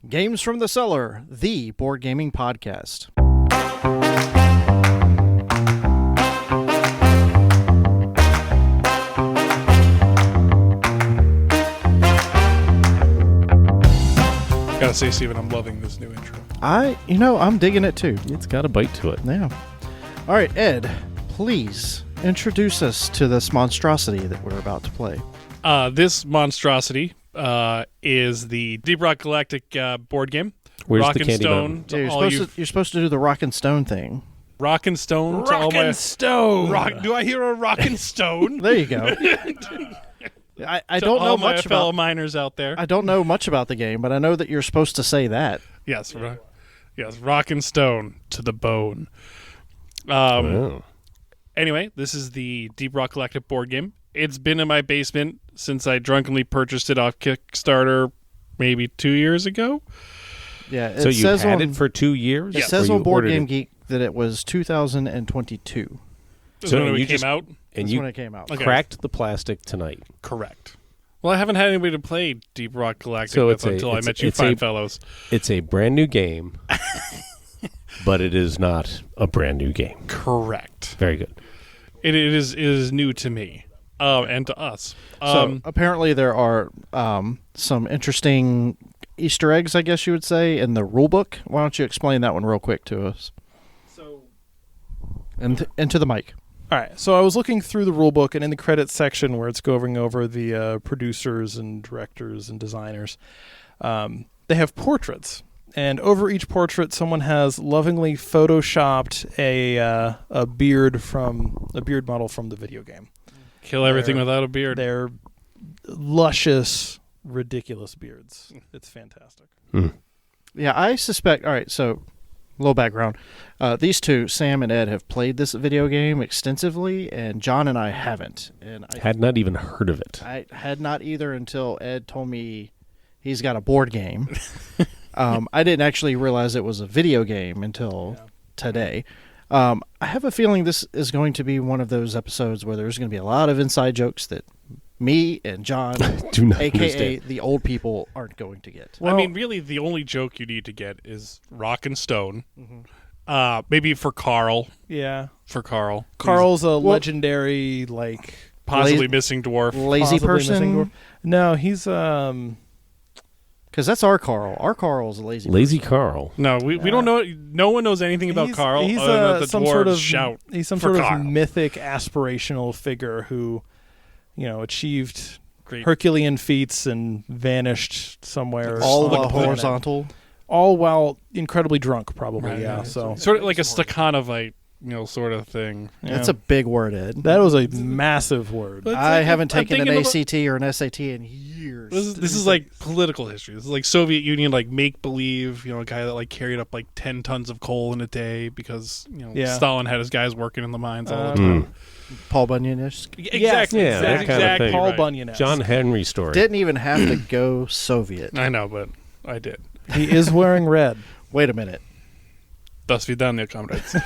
Games from the Cellar, the board gaming podcast. Gotta say, Steven, I'm loving this new intro. I'm digging it too. It's got a bite to it. Yeah. All right, Ed, please introduce us to this monstrosity that we're about to play. This monstrosity is the Deep Rock Galactic board game. Where's Rock the and candy Stone. mountain? You're supposed to do the rock and stone thing. Rock and Stone. Rock and Stone. Do I hear a Rock and Stone? There you go. I don't know all my much fellow about. miners out there. I don't know much about the game, but I know that you're supposed to say that. Yes, Rock and Stone to the bone. Oh. Anyway, this is the Deep Rock Galactic board game. It's been in my basement since I drunkenly purchased it off Kickstarter maybe 2 years ago. Yeah. So you had it for 2 years? It says on Board Game Geek that it was 2022. So when it came out? And That's you when it came out. Okay. cracked the plastic tonight. Correct. Well, I haven't had anybody to play Deep Rock Galactic So with until I met you fine fellows. It's a brand new game, but it is not a brand new game. Correct. Very good. It is new to me and to us. So apparently there are some interesting Easter eggs, I guess you would say, in the rule book. Why don't you explain that one real quick to us? Into the mic. All right, so I was looking through the rulebook, and in the credits section where it's going over the producers and directors and designers, they have portraits. And over each portrait, someone has lovingly photoshopped a beard model from the video game. Kill everything without a beard. They're luscious, ridiculous beards. It's fantastic. Yeah, I suspect... All right, so... A little background. These two, Sam and Ed, have played this video game extensively, and John and I haven't. And I Had not even heard of it. I had not either until Ed told me he's got a board game. I didn't actually realize it was a video game until today. I have a feeling this is going to be one of those episodes where there's going to be a lot of inside jokes that me and John, Do not a.k.a. understand. the old people, aren't going to get. I mean, really, the only joke you need to get is Rock and Stone. Maybe for Carl. Yeah. For Carl. Carl's a legendary, Possibly missing dwarf. Lazy possibly missing person? dwarf. No, he's Because that's our Carl. Our Carl's a lazy Lazy Carl. No, we don't know. No one knows anything about Carl. He's other than the some dwarves sort of shout. He's some for sort Carl. of mythic, aspirational figure who, achieved Great. Herculean feats and vanished somewhere. all on the planet. horizontal. All while incredibly drunk, probably. Right, Yeah. right. So Sort of like a staccanovite, sort of thing. That's a big word, Ed. that was a massive word. But- I like, haven't I'm taken an thinking about- ACT or an SAT in years. This is like political history. This is like Soviet Union, like make believe. A guy that carried up 10 tons of coal in a day because Stalin had his guys working in the mines all the time. Paul Bunyan-ish. Exactly. Yeah, that kind of thing. Paul right. Bunyan. John Henry story. Didn't even have to go Soviet. I know, but I did. He is wearing red. Wait a minute. Thus we done, comrades.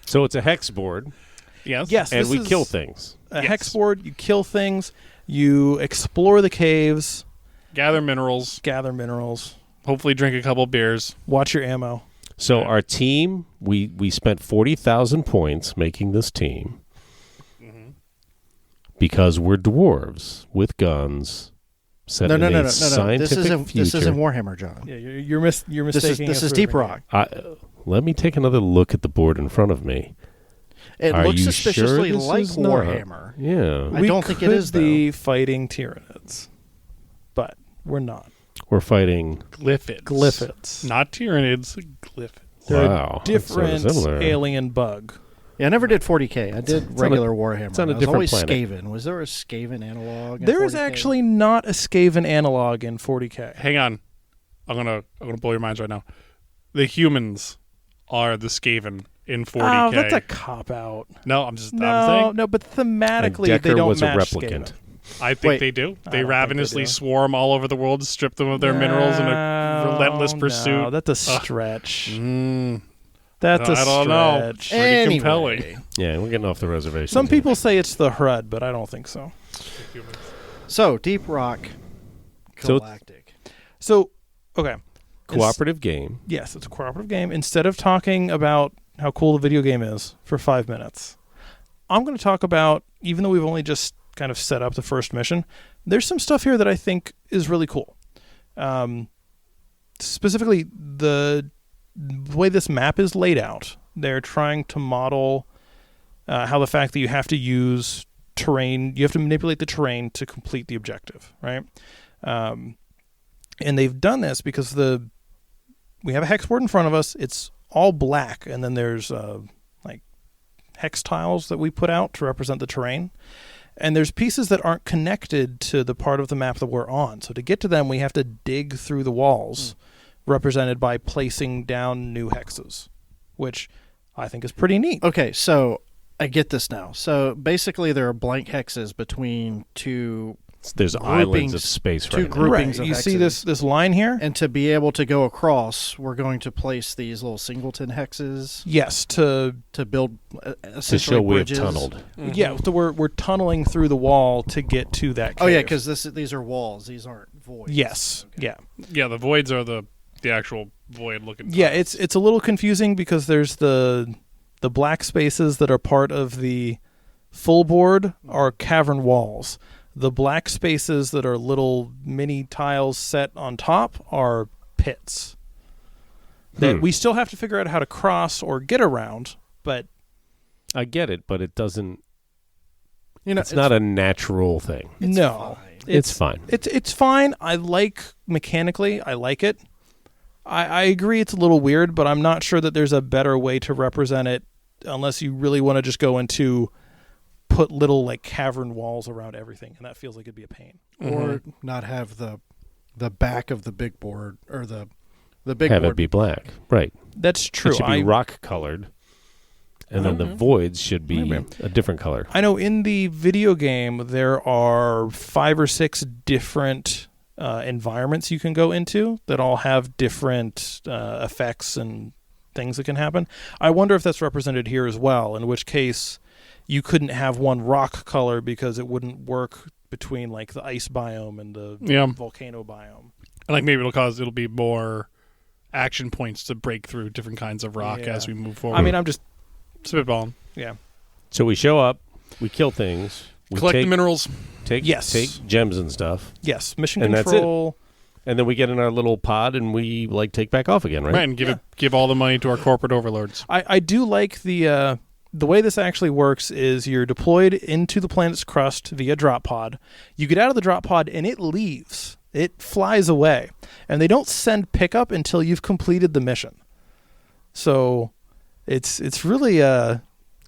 So it's a hex board, Yes. Yes, and this we is kill things. a Yes. hex board. You kill things. You explore the caves. Gather minerals. Gather minerals. Hopefully, drink a couple beers. Watch your ammo. So our team, we spent 40,000 points making this team because we're dwarves with guns. Set No. in a This scientific isn't future. Warhammer, John. Yeah, you're mistaking. This us is for Deep everything. Rock. Let me take another look at the board in front of me. It Are looks you suspiciously sure this like is not? Warhammer. Yeah. I don't think it is, though. We could be fighting Tyranids, but we're not. We're fighting. Glyphids. Not Tyranids. Glyphids. They're Wow. a different That's sort of similar. alien bug. Yeah, I never did 40K. I did regular Warhammer. it's on a I was different always planet. Skaven. Was there a Skaven analog? in There is 40K? actually not a Skaven analog in 40K. Hang on. I'm gonna blow your minds right now. The humans are the Skaven in 40K. Oh, that's a cop out. No, I'm saying. No, but thematically And they Decker don't was a match replicant. Skaven. I think Wait. they do. I don't They think ravenously they do. swarm all over the world to strip them of their minerals in a relentless pursuit. No, that's a stretch. Mm, That's a I don't know. stretch. Pretty Anyway. compelling. Yeah, we're getting off the reservation. Some here. people say it's the HUD, but I don't think so. So, Deep Rock So- Galactic. So, okay. Cooperative game. Yes, it's a cooperative game. Instead of talking about how cool the video game is for 5 minutes, I'm going to talk about, even though we've only just kind of set up the first mission, there's some stuff here that I think is really cool. Specifically, the way this map is laid out, they're trying to model how the fact that you have to use terrain, you have to manipulate the terrain to complete the objective, right? And they've done this because we have a hex board in front of us. It's all black, and then there's like hex tiles that we put out to represent the terrain. And there's pieces that aren't connected to the part of the map that we're on. So to get to them, we have to dig through the walls, represented by placing down new hexes, which I think is pretty neat. Okay, so I get this now. So basically, there are blank hexes between two. There's islands of space two right now. groupings Right. of You hexes. see this line here? And to be able to go across, we're going to place these little singleton hexes Yes, to build To essentially show we've bridges. tunneled. yeah, so we're tunneling through the wall to get to that cave. Oh yeah, because these are walls; these aren't voids. yes, Okay. yeah. Yeah, the voids are the actual void looking. Yeah, it's a little confusing because there's the black spaces that are part of the full board are cavern walls. The black spaces that are little mini tiles set on top are pits that we still have to figure out how to cross or get around, but I get it, but it doesn't. You know, It's not a natural thing. no. fine. It's fine. It's fine. I like mechanically, I like it. I agree it's a little weird, but I'm not sure that there's a better way to represent it unless you really want to just go into put little like cavern walls around everything, and that feels like it'd be a pain. or not have the back of the big board or the big Have board it be black. Right. That's true. It should be rock colored. And then the voids should be a different color. I know in the video game there are 5 or 6 different environments you can go into that all have different effects and things that can happen. I wonder if that's represented here as well, in which case you couldn't have one rock color because it wouldn't work between like the ice biome and the volcano biome. And like maybe it'll be more action points to break through different kinds of rock as we move forward. I mean, I'm just spitballing. yeah. So we show up, we kill things, we Collect the minerals. take gems and stuff, Yes, mission And that's it. control. and then we get in our little pod and we like take back off again, right? Right, and give all the money to our corporate overlords. I do like the way this actually works is you're deployed into the planet's crust via drop pod. You get out of the drop pod and it leaves. It flies away. And they don't send pickup until you've completed the mission. So it's really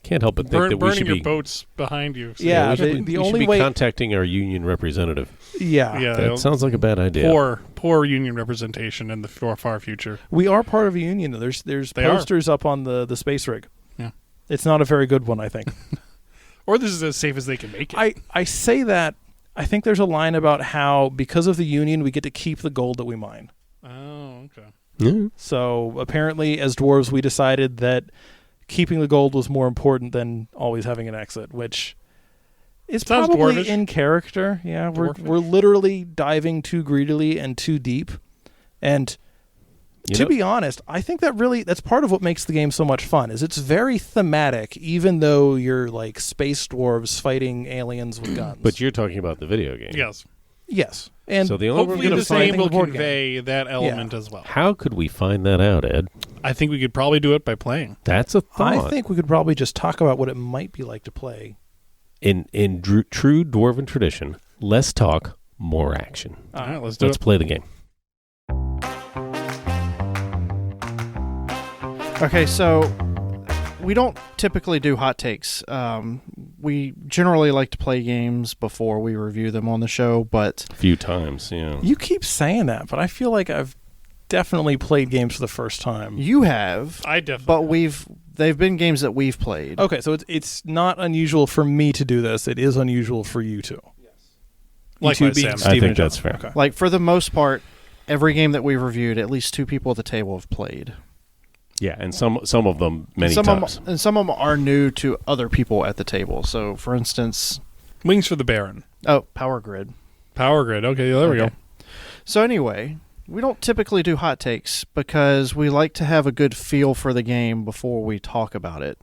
Can't help but think that we burning should your be boats behind you. So Yeah, we should, the we should only be way contacting our union representative. yeah. That sounds like a bad idea. Poor union representation in the far future. We are part of a union though. There's They posters up on the space rig. Yeah. It's not a very good one, I think. Or this is as safe as they can make it. I say that I think there's a line about how because of the union we get to keep the gold that we mine. Oh, okay. Yeah. So apparently, as dwarves, we decided that keeping the gold was more important than always having an exit, which is Sounds probably dwarvish. in character. Yeah, Dwarfish. we're literally diving too greedily and too deep. And to be honest, I think that's part of what makes the game so much fun. Is it's very thematic, even though you're like space dwarves fighting aliens with guns. But you're talking about the video game. Yes, and So the only way we're Hopefully going the to find same will the board game. convey that element as well. How could we find that out, Ed? I think we could probably do it by playing. That's a thought. I think we could probably just talk about what it might be like to play. In true dwarven tradition, less talk, more action. All right, let's do Let's it. play the game. Okay, so we don't typically do hot takes. We generally like to play games before we review them on the show, but A few times, yeah. You keep saying that, but I feel like I've definitely played games for the first time. you have. I definitely. But they've been games that we've played. Okay, so it's not unusual for me to do this. It is unusual for you to. Yes. Likewise, Sam. I think that's fair. Okay. Like for the most part, every game that we've reviewed, at least 2 people at the table have played. Yeah, and some of them many some times. Of them, and some of them are new to other people at the table. So, for instance, Wings for the Baron. Power Grid. Power Grid. Okay, there we go. So anyway, We don't typically do hot takes because we like to have a good feel for the game before we talk about it.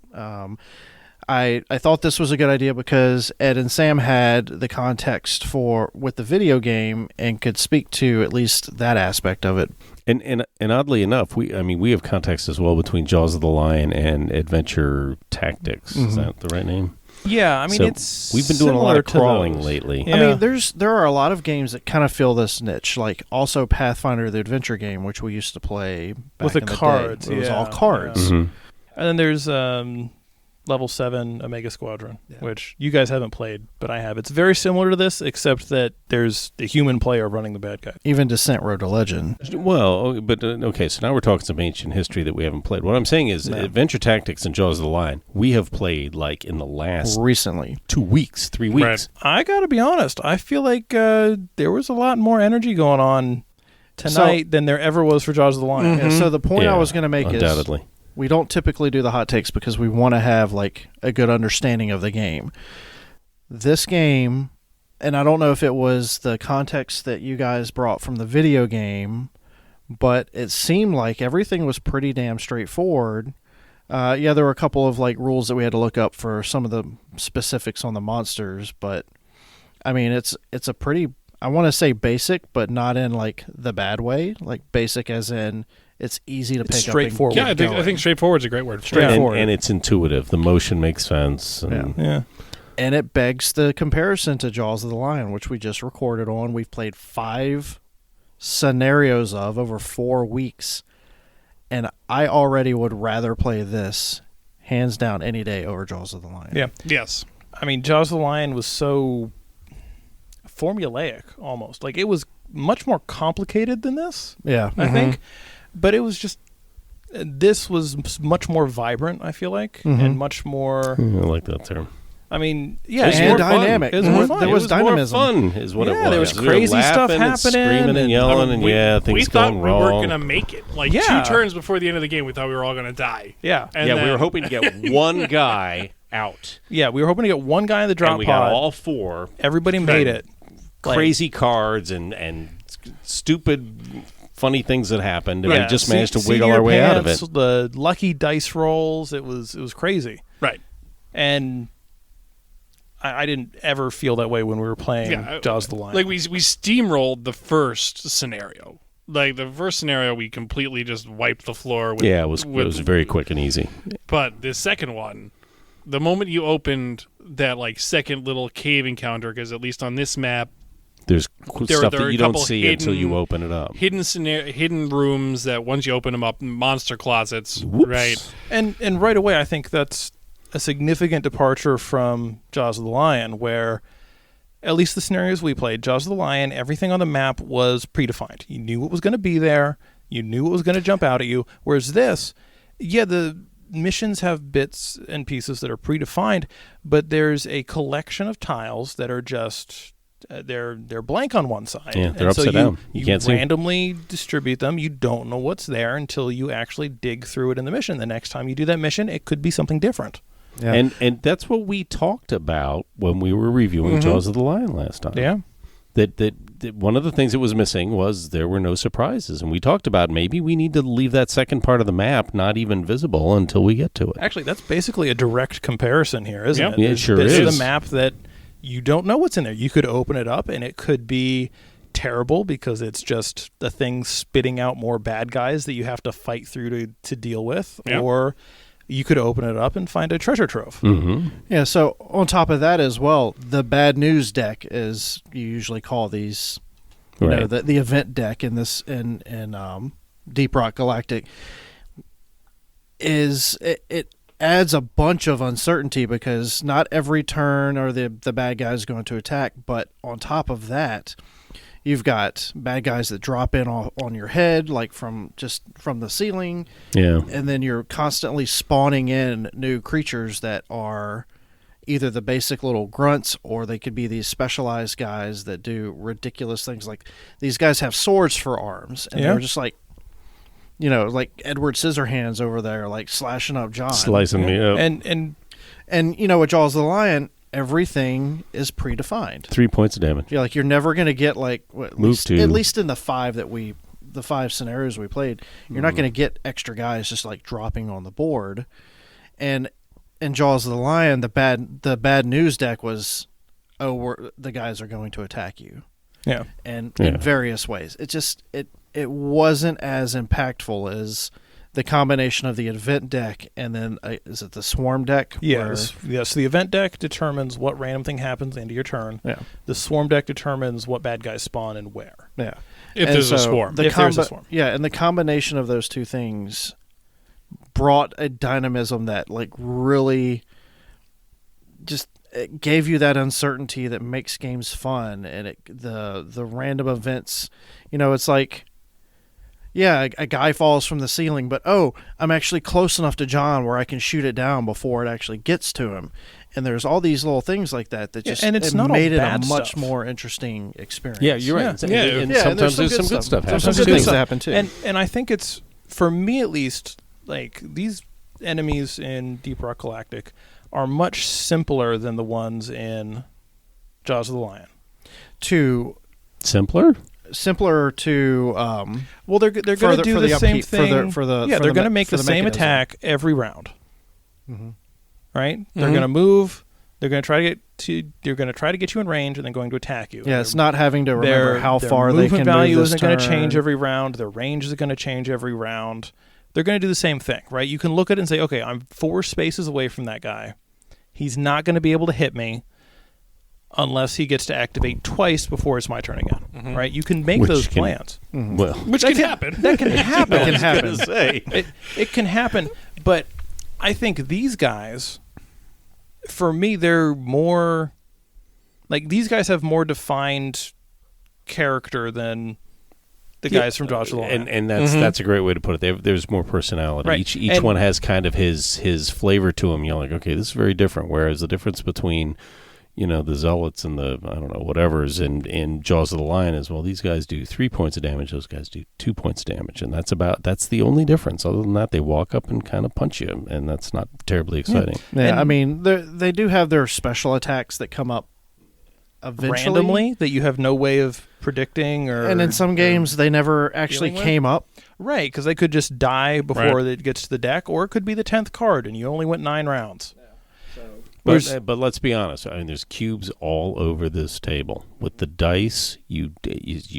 I thought this was a good idea because Ed and Sam had the context with the video game and could speak to at least that aspect of it. And oddly enough, we have context as well between Jaws of the Lion and Adventure Tactics. Mm-hmm. Is that the right name? Yeah, I mean, we've been doing a lot of crawling lately. Yeah. I mean, there are a lot of games that kind of fill this niche, like also Pathfinder, the adventure game, which we used to play back with in the cards. Day. It was all cards. Yeah. Mm-hmm. And then there's Level 7 Omega Squadron, which you guys haven't played, but I have. It's very similar to this, except that there's the human player running the bad guy. Even Descent Road to Legend. Well, but okay, so now we're talking some ancient history that we haven't played. What I'm saying is Adventure Tactics and Jaws of the Lion, we have played like in the last... Recently. 2 weeks, 3 weeks. Right. I gotta be honest, I feel like there was a lot more energy going on tonight than there ever was for Jaws of the Lion. Mm-hmm. Yeah, so the point I was going to make undoubtedly. is... We don't typically do the hot takes because we want to have like a good understanding of the game. This game, and I don't know if it was the context that you guys brought from the video game, but it seemed like everything was pretty damn straightforward. There were a couple of like rules that we had to look up for some of the specifics on the monsters, but I mean it's a pretty, I want to say basic, but not in like the bad way, like basic as in it's easy to pick straightforward. up. Yeah, I think straightforward is a great word. Straightforward. And it's intuitive. The motion makes sense. Yeah. And it begs the comparison to Jaws of the Lion, which we just recorded on. We've played 5 scenarios of over 4 weeks. And I already would rather play this, hands down, any day over Jaws of the Lion. Yeah. Yes. I mean, Jaws of the Lion was so formulaic, almost. Like, it was much more complicated than this, Yeah. I think. But it was just, this was much more vibrant, I feel like, and much more... I like that term. I mean, yeah, it's more dynamic. It was more fun. There was dynamism. More fun is what it was. There was crazy stuff happening. And screaming and yelling things going wrong. We thought we weren't going to make it. Like 2 turns before the end of the game, we thought we were all going to die. Yeah. And we were hoping to get one guy out. Yeah, we were hoping to get one guy in the drop pod. And we got all 4. Everybody made it. Crazy cards and stupid... funny things that happened, and we just managed to wiggle our way out of it. The lucky dice rolls, it was crazy. Right. And I didn't ever feel that way when we were playing Jaws of the Lion. Like, we steamrolled the first scenario. Like, the first scenario, we completely just wiped the floor. It was very quick and easy. But the second one, the moment you opened that, like, second little cave encounter, because at least on this map, There's stuff that you don't see until you open it up. Hidden rooms that once you open them up, monster closets, Whoops. right? And right away, I think that's a significant departure from Jaws of the Lion, where at least the scenarios we played, Jaws of the Lion, everything on the map was predefined. You knew what was going to be there. You knew what was going to jump out at you. Whereas this, the missions have bits and pieces that are predefined, but there's a collection of tiles that are just... they're blank on one side. Yeah, they're upside down. You can't randomly distribute them. You don't know what's there until you actually dig through it in the mission. The next time you do that mission, it could be something different. Yeah. And that's what we talked about when we were reviewing Jaws of the Lion last time. Yeah. That one of the things that was missing was there were no surprises. And we talked about maybe we need to leave that second part of the map not even visible until we get to it. Actually, that's basically a direct comparison here, isn't it? Yeah, it sure is. is. The map that you don't know what's in there. You could open it up and it could be terrible because it's just the thing spitting out more bad guys that you have to fight through to deal with. Yep. Or you could open it up and find a treasure trove. Mm-hmm. Yeah, so on top of that as well, the bad news deck, as you usually call these, you know, the event deck in this in Deep Rock Galactic, is it adds a bunch of uncertainty because not every turn are the bad guys going to attack, but on top of that, you've got bad guys that drop in on your head, like from the ceiling. Yeah. And then you're constantly spawning in new creatures that are either the basic little grunts or they could be these specialized guys that do ridiculous things. Like these guys have swords for arms, and they're just like, you know, like Edward Scissorhands over there, like slashing up John. Slicing me up. And you know, with Jaws of the Lion, everything is predefined. 3 points of damage. Yeah, like you're never going to get like at least in the 5 that we the 5 scenarios we played, you're not going to get extra guys just like dropping on the board. And in Jaws of the Lion, the bad news deck was, the guys are going to attack you. Yeah. And in various ways. It wasn't as impactful as the combination of the event deck and then is it the swarm deck? Yes. Yes. The event deck determines what random thing happens into your turn. Yeah. The swarm deck determines what bad guys spawn and where. Yeah. If there's a swarm. If there's a swarm. Yeah, and the combination of those two things brought a dynamism that like really just it gave you that uncertainty that makes games fun, and the random events, it's like, yeah, a guy falls from the ceiling, but I'm actually close enough to John where I can shoot it down before it actually gets to him. And there's all these little things like that just and it's not made all it a bad much stuff. more interesting experience. Yeah, you're right. And sometimes there's some good stuff There's happens. some good too. things that happen too. And I think it's, for me at least, like these enemies in Deep Rock Galactic are much simpler than the ones in Jaws of the Lion. Simpler to well, they're going to do the same thing. They're going to make the same attack every round. Mm-hmm. Right? They're going to move. They're going to try to get you in range, and then going to attack you. Yeah, it's not having to remember how far they can move. Their movement value this isn't going to turn. change every round. Their range is going to change every round. They're going to do the same thing, right? You can look at it and say, okay, I'm 4 spaces away from that guy. He's not going to be able to hit me unless he gets to activate twice before it's my turn again, right? You can make those plans. Well, which can happen. That can happen. It can happen. It can happen, but I think these guys, for me, they're more like these guys have more defined character than the guys from Jaws of the Lion. and that's a great way to put it. There's more personality. Right. Each one has kind of his flavor to him. You're like, okay, this is very different. Whereas the difference between the zealots and the whatever's in Jaws of the Lion is, well, these guys do 3 points of damage, those guys do 2 points of damage, and that's the only difference. Other than that, they walk up and kind of punch you, and that's not terribly exciting. Yeah, I mean, they do have their special attacks that come up eventually. Randomly, that you have no way of predicting, and in some games they never actually came up. Right, because they could just die before it gets to the deck, or it could be the 10th card, and you only went 9 rounds. But let's be honest. I mean, there's cubes all over this table. With the dice, you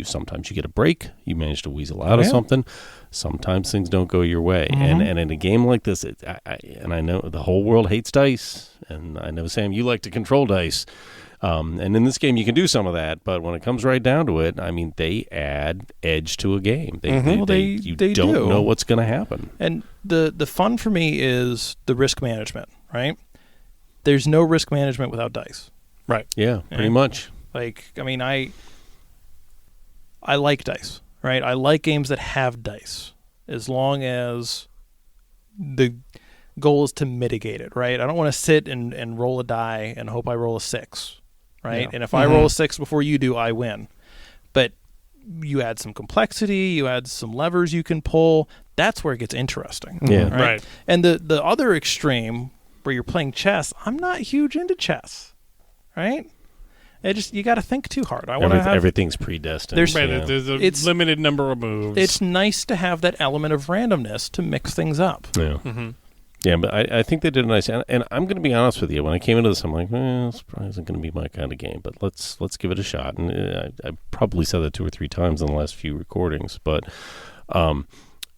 sometimes you get a break. You manage to weasel out of something. Sometimes things don't go your way. And in a game like this, I know the whole world hates dice. And I know, Sam, you like to control dice. And in this game, you can do some of that. But when it comes right down to it, I mean, they add edge to a game. They don't know what's going to happen. And the fun for me is the risk management, right? There's no risk management without dice. Right. Yeah, pretty much. Like, I mean, I like dice, right? I like games that have dice, as long as the goal is to mitigate it, right? I don't want to sit and roll a die and hope I roll a 6, right? Yeah. And if I roll a 6 before you do, I win. But you add some complexity, you add some levers you can pull. That's where it gets interesting. Yeah. Right. And the other extreme, where you're playing chess, I'm not huge into chess, right? You got to think too hard. Everything's predestined. There's a limited number of moves. It's nice to have that element of randomness to mix things up. Yeah. Mm-hmm. Yeah, but I think they did a nice. And I'm going to be honest with you. When I came into this, I'm like, this probably isn't going to be my kind of game. But let's give it a shot. And I probably said that 2 or 3 times in the last few recordings. But and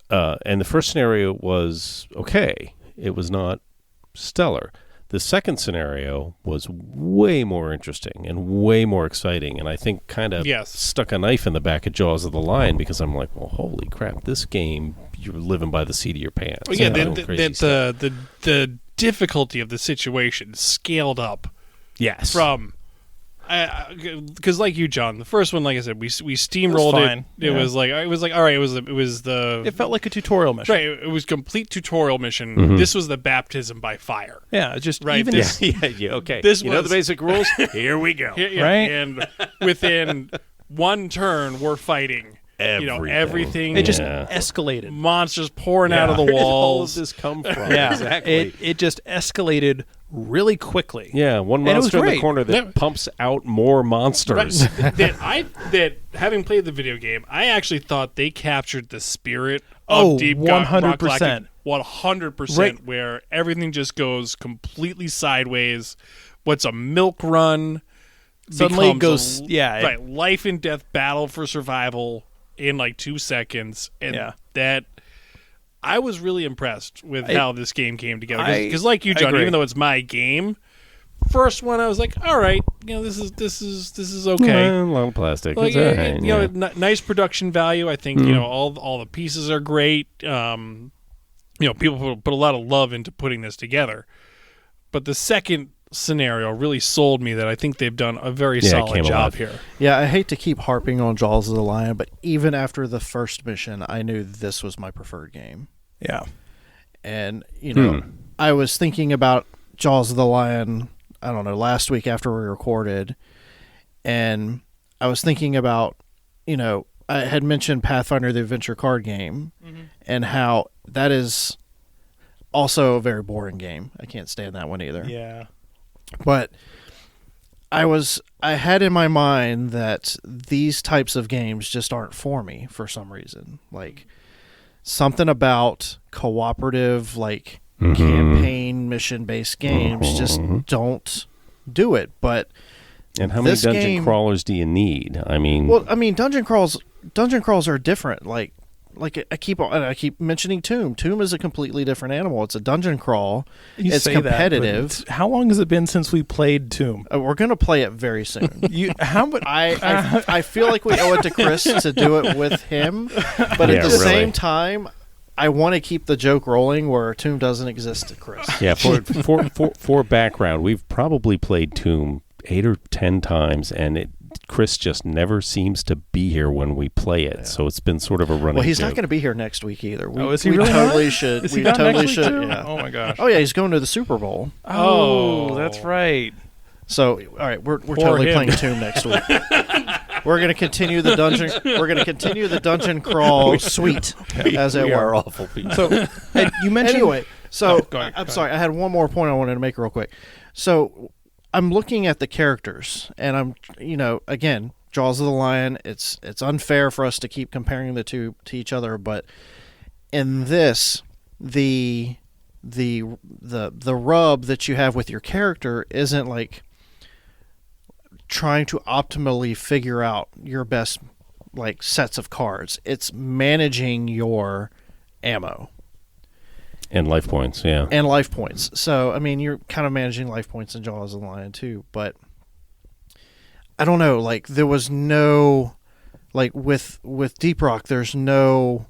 the first scenario was okay. It was not stellar. The second scenario was way more interesting and way more exciting, and I think kind of stuck a knife in the back of Jaws of the Lion, because I'm like, well, holy crap, this game, you're living by the seat of your pants. Well, yeah, the difficulty of the situation scaled up. Yes. From because like you, John, the first one, like I said, we steamrolled it. It was like all right. It felt like a tutorial mission. Right. It was complete tutorial mission. Mm-hmm. This was the baptism by fire. Yeah. Just right. Even okay. This know the basic rules. Here we go. Yeah, right. And within one turn, we're fighting. Everything. It just escalated. Monsters pouring out of the Where did all walls. of this come from? Yeah. Exactly. It just escalated really quickly. Yeah, one And it was monster in the great. corner that pumps out more monsters. that having played the video game, I actually thought they captured the spirit Oh, of Deep 100%. 100%, Right. where everything just goes completely sideways. What's a milk run Suddenly it becomes goes, right, life and death battle for survival in like 2 seconds, and that I was really impressed with how this game came together. Because like you, John, even though it's my game, first one I was like, all right, this is okay. A lot of plastic. Like, It's all right, nice production value. I think all the pieces are great. People put a lot of love into putting this together. But the second scenario really sold me that I think they've done a very solid job here. Yeah, I hate to keep harping on Jaws of the Lion, but even after the first mission, I knew this was my preferred game. Yeah. And, I was thinking about Jaws of the Lion, I don't know, last week after we recorded, and I was thinking about, I had mentioned Pathfinder the Adventure card game, and how that is also a very boring game. I can't stand that one either. Yeah. But I had in my mind that these types of games just aren't for me for some reason. Like something about cooperative, like campaign mission-based games just don't do it. But and how many dungeon crawlers do you need? I mean, dungeon crawls are different. Like I keep mentioning Tomb. Tomb is a completely different animal. It's a dungeon crawl. It's competitive. How long has it been since we played Tomb? We're going to play it very soon. I I feel like we owe it to Chris to do it with him, but at the same time, I want to keep the joke rolling where Tomb doesn't exist to Chris. Yeah, for background, we've probably played Tomb 8 or 10 times, and Chris just never seems to be here when we play it, so it's been sort of a running. Well, he's joke. not going to be here next week either. Is he really totally not? should. Is he we not totally next week should. too? Yeah. Oh my gosh. Oh yeah, he's going to the Super Bowl. Oh, that's right. So, all right, we're totally playing Tomb next week. We're going to continue the dungeon. We're going to continue the dungeon crawl suite, as it were. We are awful people. So, you mentioned anyway. So go ahead. I'm sorry. I had one more point I wanted to make real quick. So I'm looking at the characters, and I'm, again, Jaws of the Lion. It's unfair for us to keep comparing the two to each other, but in this, the rub that you have with your character isn't like trying to optimally figure out your best like sets of cards. It's managing your ammo and life points, yeah. And life points. So, I mean, you're kind of managing life points in Jaws of the Lion too, but I don't know, like there was no like with Deep Rock there's no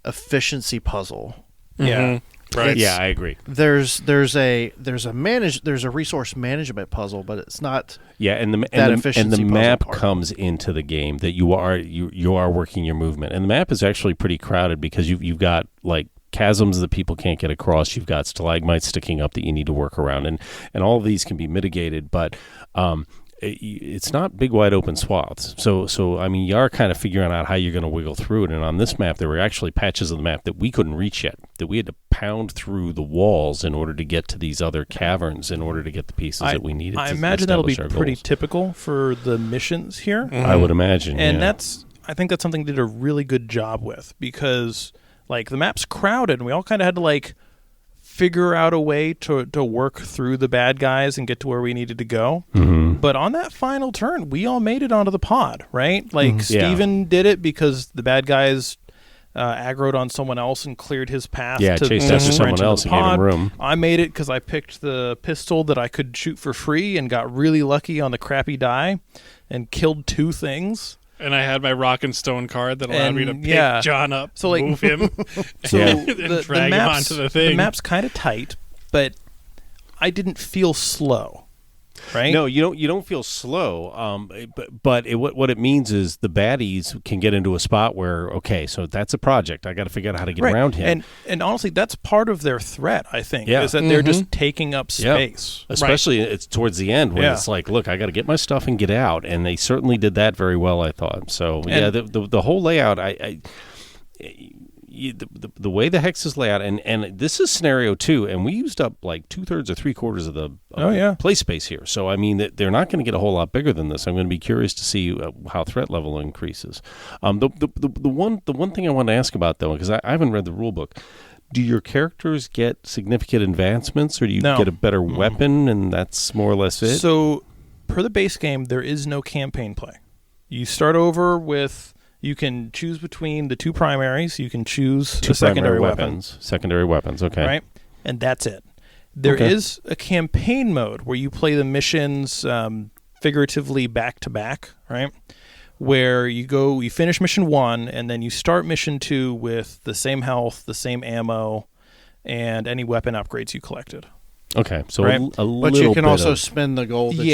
efficiency puzzle. Yeah. Right. Yeah, I agree. There's a resource management puzzle, but it's not. Yeah, and the map comes into the game that you are working your movement, and the map is actually pretty crowded because you've got like chasms that people can't get across. You've got stalagmites sticking up that you need to work around, and all of these can be mitigated, but it's not big wide open swaths. So I mean, you are kind of figuring out how you're going to wiggle through it. And on this map, there were actually patches of the map that we couldn't reach yet, that we had to pound through the walls in order to get to these other caverns in order to get the pieces that we needed. I to imagine that'll be establish our pretty goals. typical for the missions here. Mm-hmm. I would imagine, and yeah. I think that's something they did a really good job with, because like the map's crowded and we all kind of had to like figure out a way to work through the bad guys and get to where we needed to go. Mm-hmm. But on that final turn, we all made it onto the pod, right? Like Steven did it because the bad guys aggroed on someone else and cleared his path. Yeah, to chased after someone else and gave him room. I made it because I picked the pistol that I could shoot for free and got really lucky on the crappy die and killed 2 things. And I had my rock and stone card that allowed me to pick John up, so like, move him, so and drag him onto the thing. The map's kind of tight, but I didn't feel slow. Right? No, you don't feel slow. But what it means is the baddies can get into a spot where, okay, so that's a project. I got to figure out how to get around him. And honestly, that's part of their threat, I think, Yeah. is that they're just taking up space. Especially it's towards the end when it's like, look, I got to get my stuff and get out. And they certainly did that very well, I thought. So, the whole layout, the way the hexes lay out, and this is scenario 2, and we used up like 2/3 or 3/4 of the play space here. So I mean, they're not going to get a whole lot bigger than this. I'm going to be curious to see how threat level increases. The one thing I want to ask about though, because I haven't read the rule book. Do your characters get significant advancements, or do you get a better weapon, and that's more or less it? So, per the base game, there is no campaign play. You start over with, you can choose between the 2 primaries. You can choose two a secondary weapons. Secondary weapons, okay. Right? And that's it. There is a campaign mode where you play the missions figuratively back to back, right? Where you finish mission 1, and then you start mission 2 with the same health, the same ammo, and any weapon upgrades you collected. Okay, so right? a little But you can bit also of, spend the gold that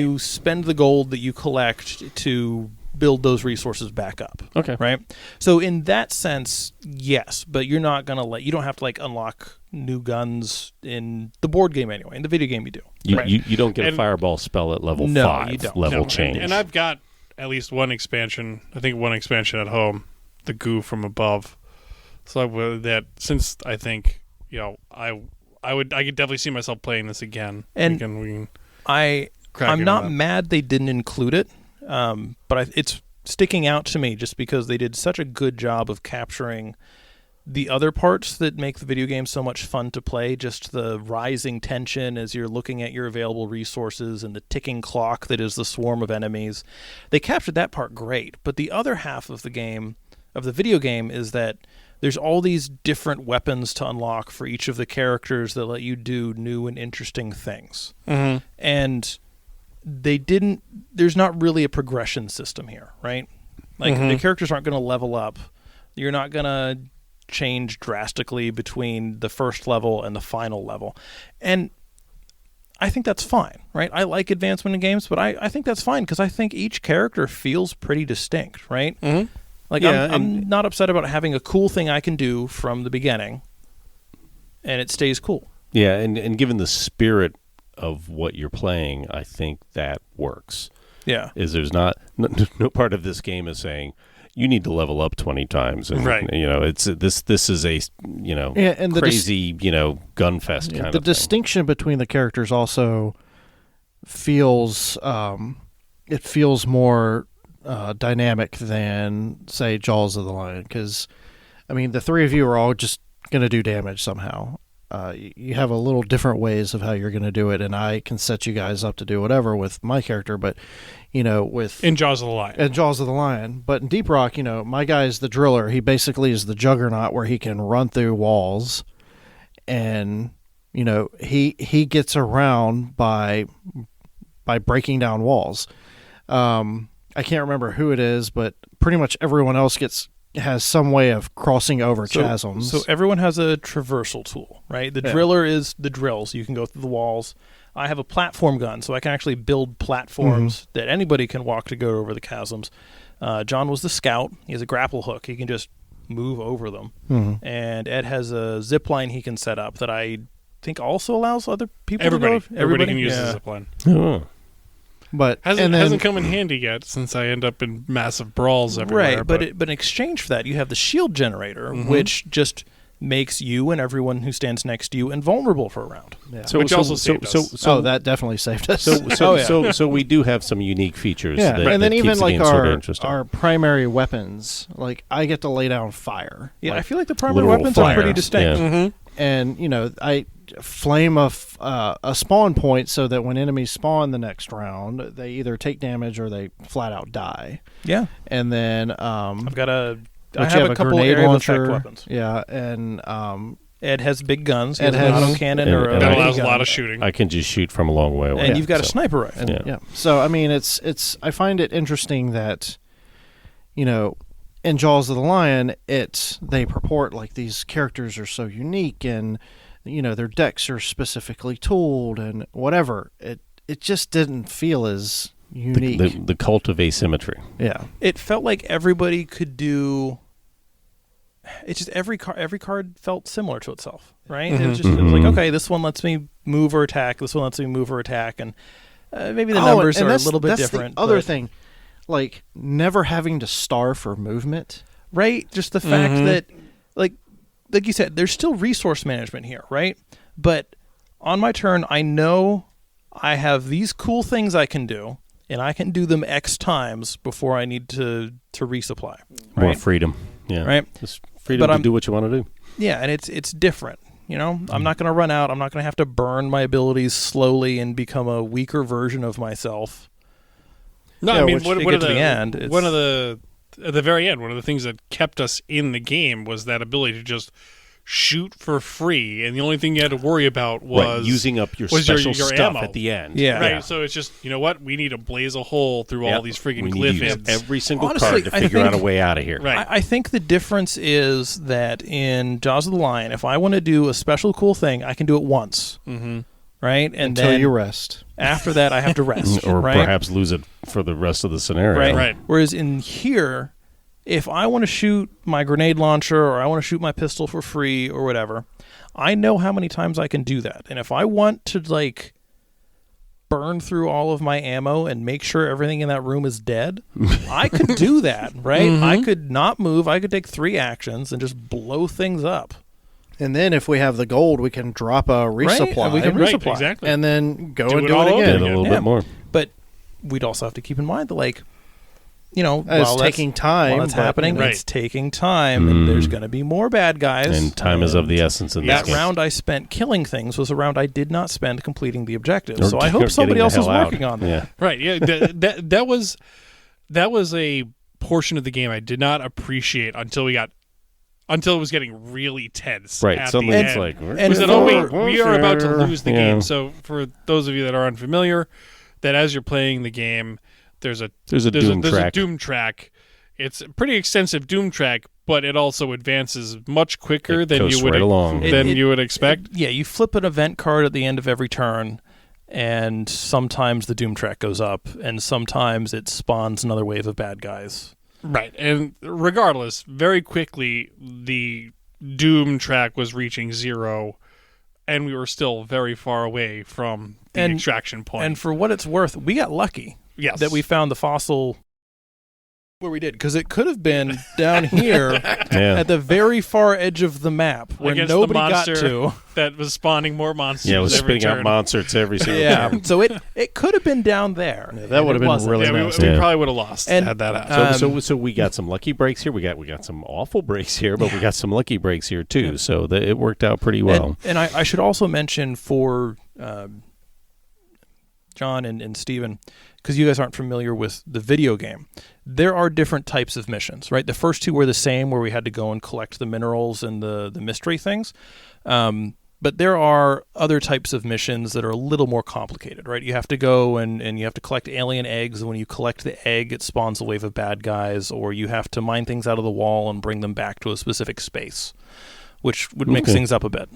you spend the gold that you collect to build those resources back up. Okay. Right? So in that sense, yes, but you're not going to you don't have to unlock new guns in the board game anyway. In the video game you do. You don't get a fireball spell at level 5. You don't. Level change. And I've got at least one expansion. I think one expansion at home, the goo from above. So since I think I could definitely see myself playing this again. And I'm not mad they didn't include it, but it's sticking out to me just because they did such a good job of capturing the other parts that make the video game so much fun to play, just the rising tension as you're looking at your available resources and the ticking clock that is the swarm of enemies. They captured that part great, but the other half of the game, of the video game, is that there's all these different weapons to unlock for each of the characters that let you do new and interesting things. Mm-hmm. And there's not really a progression system here, right? The characters aren't going to level up. You're not going to change drastically between the first level and the final level. And I think that's fine, right? I like advancement in games, but I think that's fine because I think each character feels pretty distinct, right? Mm-hmm. I'm not upset about having a cool thing I can do from the beginning, and it stays cool. Yeah, and given the spirit of what you're playing, I think that works. Yeah. There's no part of this game is saying you need to level up 20 times, and right. It's this is a and crazy gun fest kind of the thing. distinction between the characters also feels it feels more dynamic than say Jaws of the Lion, because the 3 of you are all just going to do damage somehow. You have a little different ways of how you're going to do it, and I can set you guys up to do whatever with my character, but in Jaws of the Lion. But in Deep Rock, my guy's the driller. He basically is the juggernaut where he can run through walls, and he gets around by breaking down walls. I can't remember who it is, but pretty much everyone else has some way of crossing over chasms. So everyone has a traversal tool, right? The driller is the drills. You can go through the walls. I have a platform gun, so I can actually build platforms that anybody can walk to go over the chasms. John was the scout. He has a grapple hook. He can just move over them. Mm-hmm. And Ed has a zip line he can set up that I think also allows other people to go. Everybody can use the zip line. Oh. But hasn't come in handy yet, since I end up in massive brawls everywhere. Right, but in exchange for that, you have the shield generator, which just makes you and everyone who stands next to you invulnerable for a round. Yeah. Which also saved us. So that definitely saved us. So we do have some unique features. Yeah, that, and then that even keeps the like game sort of interesting. our primary weapons, like I get to lay down fire. Yeah, like, I feel like the primary literal weapons fire. are pretty distinct. Mm-hmm. And I flame a spawn point so that when enemies spawn the next round, they either take damage or they flat out die. Yeah, and then I you have a couple grenade area launcher effect weapons. Yeah, and Ed has big guns. He Ed has an has- autocannon and- or and That I- allows a gun. lot of shooting. I can just shoot from a long way away. And you've got a so. sniper rifle. Yeah. So I mean, it's I find it interesting that in Jaws of the Lion, they purport like these characters are so unique and their decks are specifically tooled and whatever. It just didn't feel as unique. The cult of asymmetry. Yeah. It felt like everybody could do. It's just every card felt similar to itself, right? It was just it was like, okay, this one lets me move or attack. This one lets me move or attack, and maybe the numbers are a little bit different. The other thing, like never having to starve for movement. Right? Just the fact that, like, like you said, there's still resource management here, right? But on my turn, I know I have these cool things I can do, and I can do them X times before I need to resupply. Right? More freedom. Yeah. Right? Just freedom to do what you want to do. Yeah, and it's different. You know, I'm not going to run out. I'm not going to have to burn my abilities slowly and become a weaker version of myself. No, I mean, at the very end, one of the things that kept us in the game was that ability to just shoot for free, and the only thing you had to worry about was using up your special your stuff ammo. at the end. Yeah. Right, so it's just, you know what? We need to blaze a hole through all these freaking glyph ends. Every single Honestly, card to figure out a way out of here. Right. I think the difference is that in Jaws of the Lion, if I want to do a special cool thing, I can do it once. Mm-hmm. Right? And until then you rest. after that, I have to rest. Or right? perhaps lose it for the rest of the scenario. Right. Whereas in here, if I want to shoot my grenade launcher or I want to shoot my pistol for free or whatever, I know how many times I can do that. And if I want to, like, burn through all of my ammo and make sure everything in that room is dead, I could do that, right? Mm-hmm. I could not move. I could take 3 actions and just blow things up. And then if we have the gold, we can drop a resupply. Right, and we can resupply. Exactly. And then go Do and it do all it over again. Get a little bit more. But we'd also have to keep in mind that, like, you know, It's while taking time. While it's but- happening, Right. it's taking time, and there's going to be more bad guys. And time is of the essence in this That game. round I spent killing things was a round I did not spend completing the objective. Or So I or hope somebody getting else the is hell out. working on that. Yeah. Right. Yeah. That was a portion of the game I did not appreciate until it was getting really tense. Right. At Suddenly the it's end. like, And We said, we are about to lose the Yeah. game. So for those of you that are unfamiliar, that as you're playing the game, there's a Doom track. It's a pretty extensive Doom track, but it also advances much quicker It than goes you would right along. you would expect. Yeah, you flip an event card at the end of every turn, and sometimes the Doom track goes up, and sometimes it spawns another wave of bad guys. Right. And regardless, very quickly the Doom track was reaching 0, and we were still very far away from the extraction point. And for what it's worth, we got lucky yes. that we found the fossil where we did, because it could have been down here at the very far edge of the map where Against nobody the got monster to. that was spawning more monsters. Yeah, it was every spitting out turn. monsters every single Yeah, turn. so it could have been down there. Yeah, that would have It been wasn't. really Yeah, nice. we Yeah. probably would have lost And, had that happened. So we got some lucky breaks here. We got some awful breaks here, but we got some lucky breaks here too. So it worked out pretty well. And I should also mention for John and Steven, because you guys aren't familiar with the video game, there are different types of missions, right? The first 2 were the same, where we had to go and collect the minerals and the mystery things. But there are other types of missions that are a little more complicated, right? You have to go and you have to collect alien eggs, and when you collect the egg, it spawns a wave of bad guys, or you have to mine things out of the wall and bring them back to a specific space, which would mix things up a bit.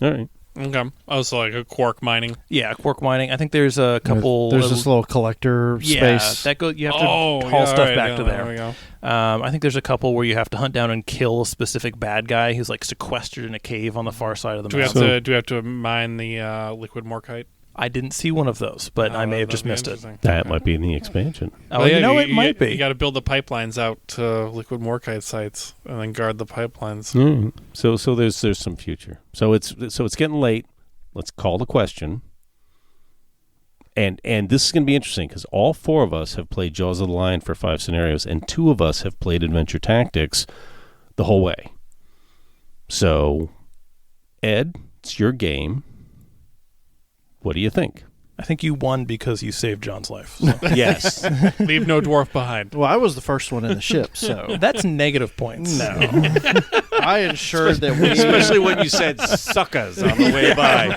All right. Okay. Also like a quark mining. Yeah, quark mining. I think there's a couple. There's this little collector space. That you have to haul stuff back to there. There we go. I think there's a couple where you have to hunt down and kill a specific bad guy who's like sequestered in a cave on the far side of the map. Do we have to mine the liquid morkite? I didn't see one of those, but I may have just missed it. That might be in the expansion. Oh, it might be. You got to build the pipelines out to liquid morkite sites and then guard the pipelines. So there's some future. So it's getting late. Let's call the question. And this is going to be interesting because all 4 of us have played Jaws of the Lion for 5 scenarios, and 2 of us have played Adventure Tactics the whole way. So, Ed, it's your game. What do you think? I think you won because you saved John's life. So. Yes. Leave no dwarf behind. Well, I was the first one in the ship, so That's negative points. no. I ensured that we Especially when you said suckers on the way by.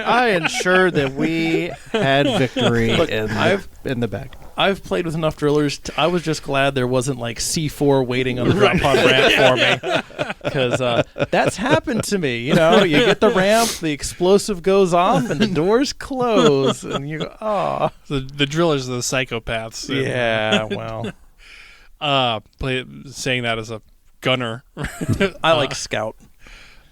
I ensured that we had victory in the back. I've played with enough drillers. I was just glad there wasn't like C4 waiting on the drop pod ramp for me, because that's happened to me. You know, you get the ramp, the explosive goes off, and the doors close, and you go, oh. The drillers are the psychopaths. Yeah, well. Saying that as a gunner. I like scout.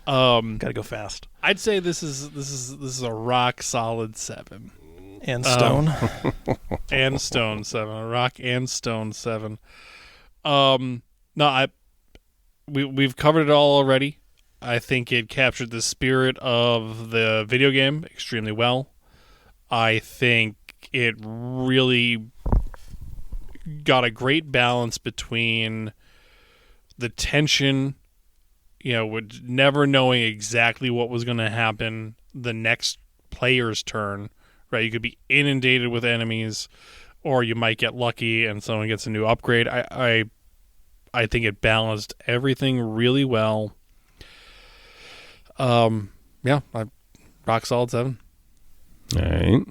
Gotta go fast. I'd say this is a rock solid 7. And stone. And stone 7. A rock and stone 7. No, we've covered it all already. I think it captured the spirit of the video game extremely well. I think it really got a great balance between the tension, with never knowing exactly what was going to happen the next player's turn, right? You could be inundated with enemies, or you might get lucky and someone gets a new upgrade. I think it balanced everything really well. Rock solid 7. All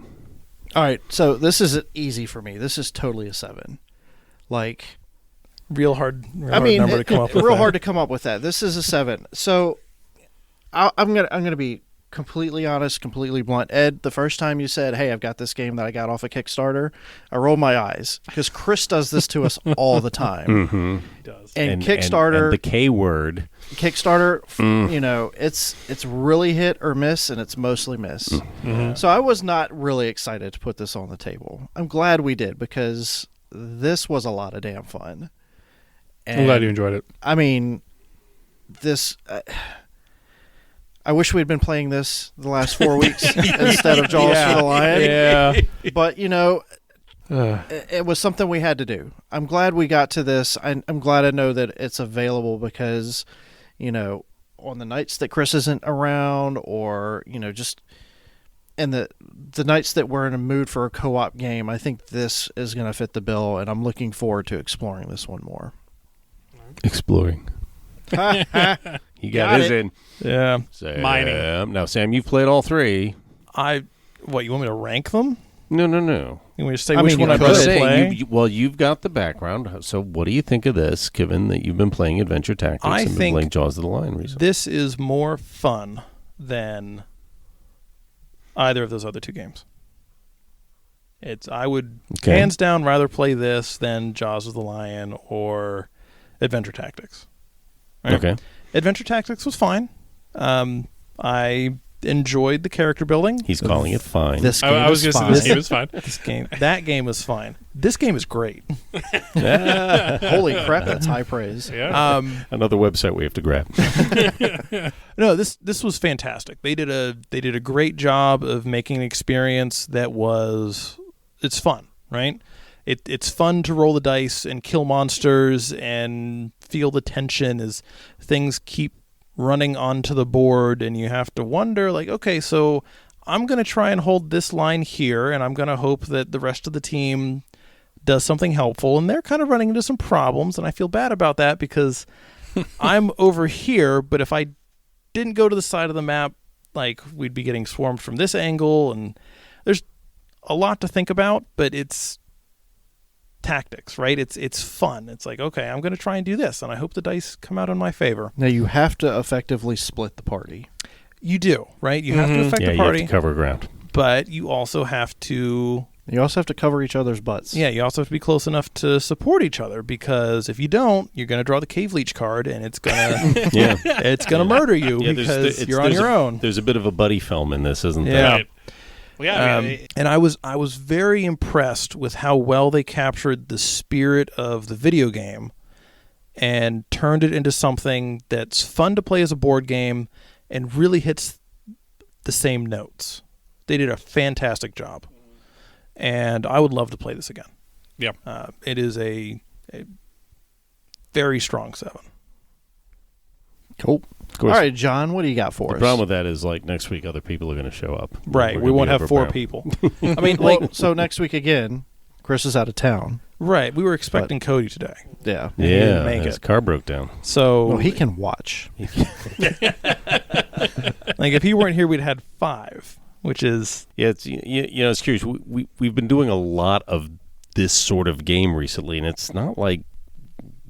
right. So this is easy for me. This is totally a 7. Like, real hard number to come up with. Real hard to come up with that. This is a 7. So I'm gonna be completely honest, completely blunt. Ed, the first time you said, "Hey, I've got this game that I got off of Kickstarter," I rolled my eyes because Chris does this to us all the time. Mm-hmm. He does. And Kickstarter, and the K word. Kickstarter, it's really hit or miss, and it's mostly miss. Mm-hmm. So I was not really excited to put this on the table. I'm glad we did because this was a lot of damn fun. And I'm glad you enjoyed it. I mean, this. I wish we'd been playing this the last 4 weeks instead of Jaws for the Lion. Yeah. But, it was something we had to do. I'm glad we got to this. I'm glad I know that it's available because, on the nights that Chris isn't around or, just in the nights that we're in a mood for a co-op game, I think this is going to fit the bill, and I'm looking forward to exploring this one more. Exploring. He got his in. Yeah. Sam. Mining. Now, Sam, you've played all 3. You want me to rank them? No. You want me to say which one I'd rather play? You've got the background. So what do you think of this, given that you've been playing Adventure Tactics and been playing Jaws of the Lion recently? This is more fun than either of those other 2 games. I would hands down rather play this than Jaws of the Lion or Adventure Tactics. Right? Okay. Adventure Tactics was fine. I enjoyed the character building. He's calling it fine. This game I was going to say this game is fine. That game was fine. This game is great. Holy crap, that's high praise. Yeah. Another website we have to grab. No, this was fantastic. They did a great job of making an experience that it's fun, right? It's fun to roll the dice and kill monsters and feel the tension as things keep running onto the board, and you have to wonder, like, okay, so I'm going to try and hold this line here, and I'm going to hope that the rest of the team does something helpful, and they're kind of running into some problems, and I feel bad about that because I'm over here, but if I didn't go to the side of the map, like, we'd be getting swarmed from this angle, and there's a lot to think about, but it's tactics, right? It's fun. It's like, okay, I'm going to try and do this, and I hope the dice come out in my favor. Now, you have to effectively split the party. You do, right? You have to affect the party. You have to cover ground. But you also have to... You also have to cover each other's butts. Yeah, you also have to be close enough to support each other, because if you don't, you're going to draw the cave leech card, and it's going to it's going to murder you because you're on your own. There's a bit of a buddy film in this, isn't there? Right. Well, and I was very impressed with how well they captured the spirit of the video game and turned it into something that's fun to play as a board game and really hits the same notes. They did a fantastic job, and I would love to play this again. Yeah, it is a very strong 7. Cool. All right, John, what do you got for us? The problem with that is, like, next week other people are going to show up. Right, we won't have 4 people. I mean, so next week again, Chris is out of town. Right, we were expecting Cody today. Yeah. He didn't make his it. car broke down. So he can watch. Like, if he weren't here, we'd had 5, which is... Yeah, it's curious. We've been doing a lot of this sort of game recently, and it's not like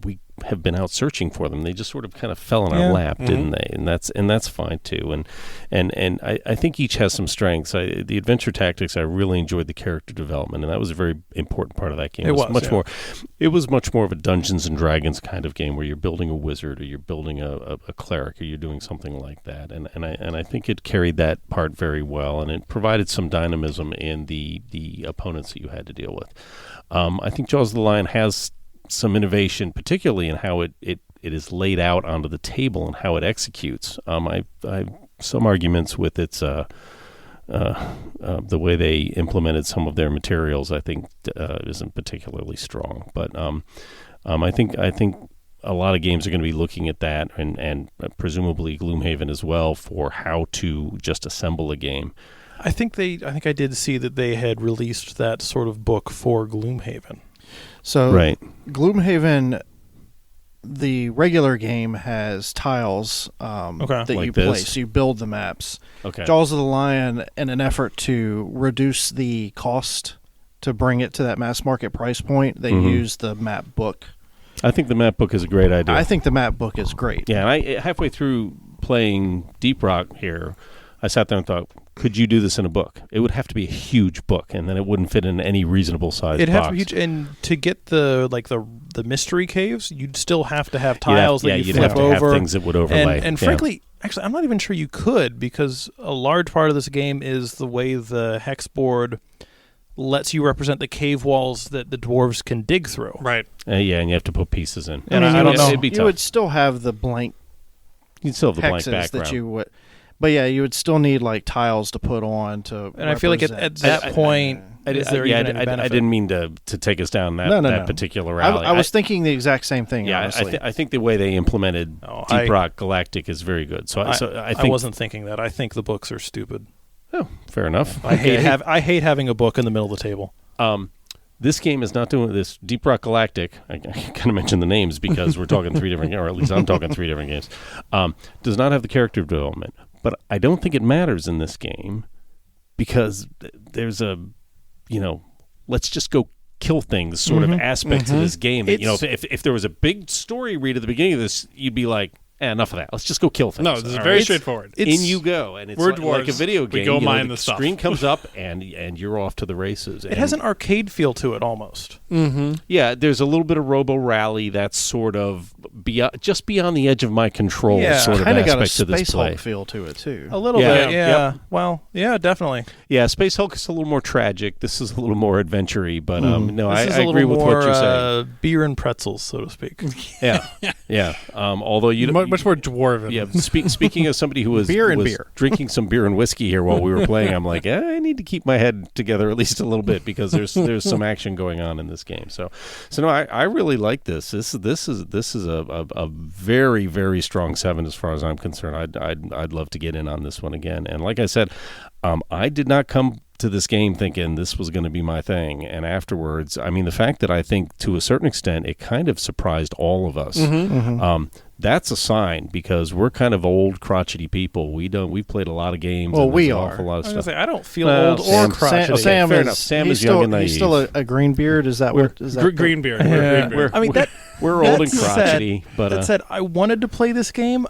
we have been out searching for them. They just sort of kind of fell in our lap, didn't they? And that's fine too. And I think each has some strengths. The Adventure Tactics, I really enjoyed the character development, and that was a very important part of that game. It was much more of a Dungeons and Dragons kind of game where you're building a wizard or you're building a cleric or you're doing something like that. And I think it carried that part very well, and it provided some dynamism in the opponents that you had to deal with. I think Jaws of the Lion has some innovation, particularly in how it is laid out onto the table and how it executes. I have some arguments with its the way they implemented some of their materials. I think isn't particularly strong, but I think a lot of games are going to be looking at that, and presumably Gloomhaven as well, for how to just assemble a game. I think I did see that they had released that sort of book for Gloomhaven. So right. Gloomhaven, the regular game has tiles that like you this? place. You build the maps. Okay. Jaws of the Lion, in an effort to reduce the cost to bring it to that mass market price point, they use the map book. I think the map book is a great idea. I think the map book is great. Yeah, and I halfway through playing Deep Rock here, I sat there and thought, could you do this in a book? It would have to be a huge book, and then it wouldn't fit in any reasonable size box. It'd have to be huge, and to get the mystery caves, you'd still have to have tiles that you you'd flip have to over. have things that would overlay. And frankly, actually, I'm not even sure you could, because a large part of this game is the way the hex board lets you represent the cave walls that the dwarves can dig through. Right. And you have to put pieces in. And I don't know. It'd be You tough. would still have the blank You'd still have the blank hexes background. that you would. But yeah, you would still need like tiles to put on to. And I feel like at that point, is there even any benefit? I didn't mean to take us down that particular alley. I was thinking the exact same thing. Yeah, honestly. I think the way they implemented Deep Rock Galactic is very good. So I think I wasn't thinking that. I think the books are stupid. Oh, fair enough. I hate having a book in the middle of the table. This game is not doing this. Deep Rock Galactic, I kind of mentioned the names because we're talking three different, or at least I'm talking three different games, does not have the character development. But I don't think it matters in this game because there's a, let's just go kill things sort of aspect to this game. That, if there was a big story read at the beginning of this, you'd be like, enough of that. Let's just go kill things. No, this is very straightfortard. In you go, and it's we're like a video game. We go mine the stuff. screen comes up, and you're off to the races. It has an arcade feel to it almost. Mm-hmm. Yeah, there's a little bit of Robo Rally that's sort of just beyond the edge of my control sort of kind of got a aspect to this Space play. Hulk feel to it too. A little bit, yeah. Yep. Well, yeah, definitely. Yeah, Space Hulk is a little more tragic. This is a little more adventure-y, but no, I agree with more, what you're saying. Beer and pretzels, so to speak. Yeah. Although you much more dwarven. Yeah. Speaking of somebody who was drinking some beer and whiskey here while we were playing, I'm like, I need to keep my head together at least a little bit because there's some action going on in this game. So no, I really like this. This is a very, very strong 7 as far as I'm concerned. I'd love to get in on this one again. And like I said, I did not come to this game thinking this was going to be my thing, and afterwards, I mean, the fact that I think to a certain extent it kind of surprised all of us. That's a sign because we're kind of old, crotchety people. We've played a lot of games. Well, and we an are. awful lot of stuff. I don't feel old or crotchety. Sam fair is, enough. Sam he's is young still, and naive. He's still a green beard. Is that what? Is that green beard? I mean, we're old and crotchety. But that said, I wanted to play this game.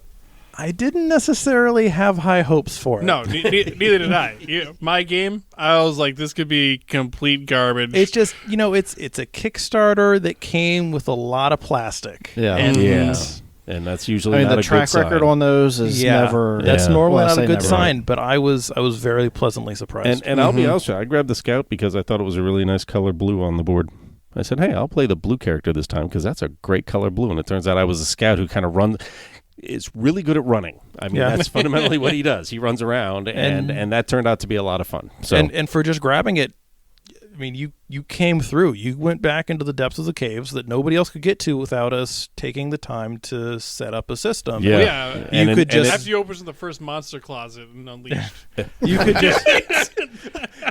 I didn't necessarily have high hopes for it. No, neither did I. My game, I was like, this could be complete garbage. It's just, it's a Kickstarter that came with a lot of plastic. Yeah. And that's usually not the a track good record sign. on those is never. That's normally not a good never. sign, but I was very pleasantly surprised. And I'll be honest with you, I grabbed the Scout because I thought it was a really nice color blue on the board. I said, hey, I'll play the blue character this time because that's a great color blue. And it turns out I was a Scout who kind of is really good at running. I mean, that's fundamentally what he does. He runs around, and that turned out to be a lot of fun. So and for just grabbing it, I mean, you came through. You went back into the depths of the caves that nobody else could get to without us taking the time to set up a system. Yeah. You could just after you open the first monster closet and unleashed. You could just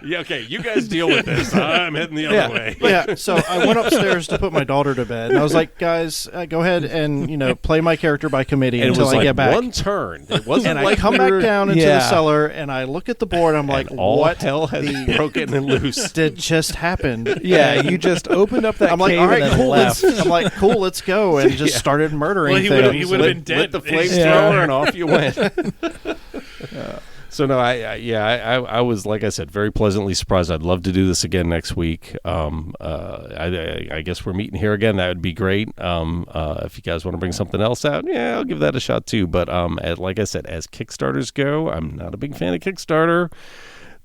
okay, you guys deal with this. I'm heading the other way. Yeah, so I went upstairs to put my daughter to bed, and I was like, guys, go ahead and play my character by committee and until it was I like get back. one turn. It wasn't and like I come back down into the cellar, and I look at the board, and I'm like, all what hell has broken and loose did just happen? Yeah, you just opened up that I'm like, cave all right, and then cool. left. I'm like, cool, let's go, and just started murdering Well, he things. would have been dead. Lit the flamethrower and off you went. So no, I was, like I said, very pleasantly surprised. I'd love to do this again next week. I guess we're meeting here again. That would be great. If you guys want to bring something else out, yeah, I'll give that a shot too. But like I said, as Kickstarters go, I'm not a big fan of Kickstarter.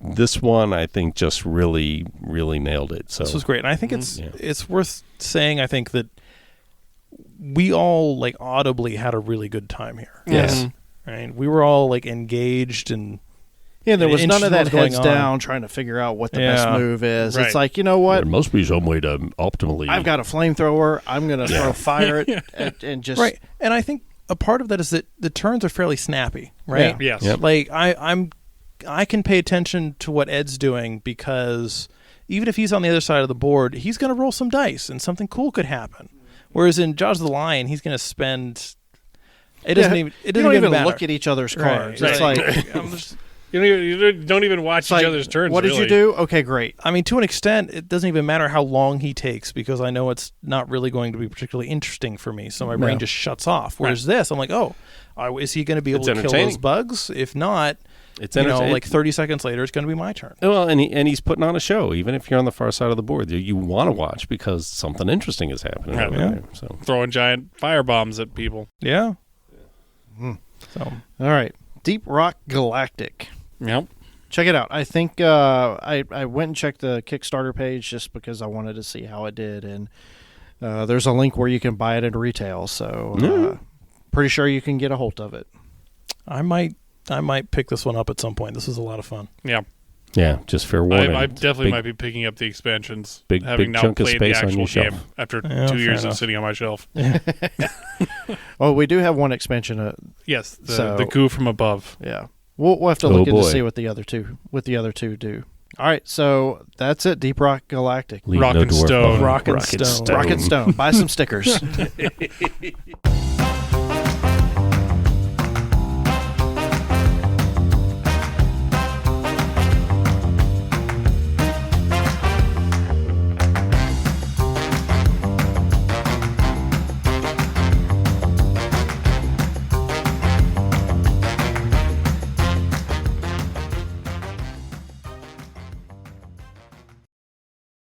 This one, I think, just really, really nailed it. So this was great, and I think it's worth saying. I think that we all like audibly had a really good time here. Yes. Right. We were all like engaged and. Yeah, there was none of that heads on. down trying to figure out what the best move is. Right. It's like, you know what? There must be some way to optimally. I've got a flamethrower. I'm going to throw fire and just. Right. And I think a part of that is that the turns are fairly snappy, right? Yeah. Yes. Yep. Like I can pay attention to what Ed's doing because even if he's on the other side of the board, he's going to roll some dice and something cool could happen. Whereas in Jaws of the Lion, he's going to spend. It doesn't even. It doesn't even look at each other's cards. Right. It's like. I'm just, you don't even watch each other's turns. What did you do? Okay, great. I mean, to an extent, it doesn't even matter how long he takes because I know it's not really going to be particularly interesting for me. So my brain just shuts off. Whereas this, I'm like, is he going to be able to kill those bugs? If not, it's like 30 seconds later, it's going to be my turn. Well, and he's putting on a show, even if you're on the far side of the board. You want to watch because something interesting is happening over there. So throwing giant fire bombs at people. Yeah. So all right, Deep Rock Galactic. Yep. Check it out. I think I went and checked the Kickstarter page just because I wanted to see how it did, and there's a link where you can buy it at retail. So pretty sure you can get a hold of it. I might pick this one up at some point. This is a lot of fun. Yeah. Yeah, just fair warning. I definitely might be picking up the expansions. Big Having now chunk of played space the on your actual shelf. game after 2 years of sitting on my shelf. Well, we do have one expansion. Yes, the goo from above. Yeah. We'll have to look in to see what the other two do. All right, so that's it. Deep Rock Galactic. Rock and Stone. Rock and Stone. Buy some stickers.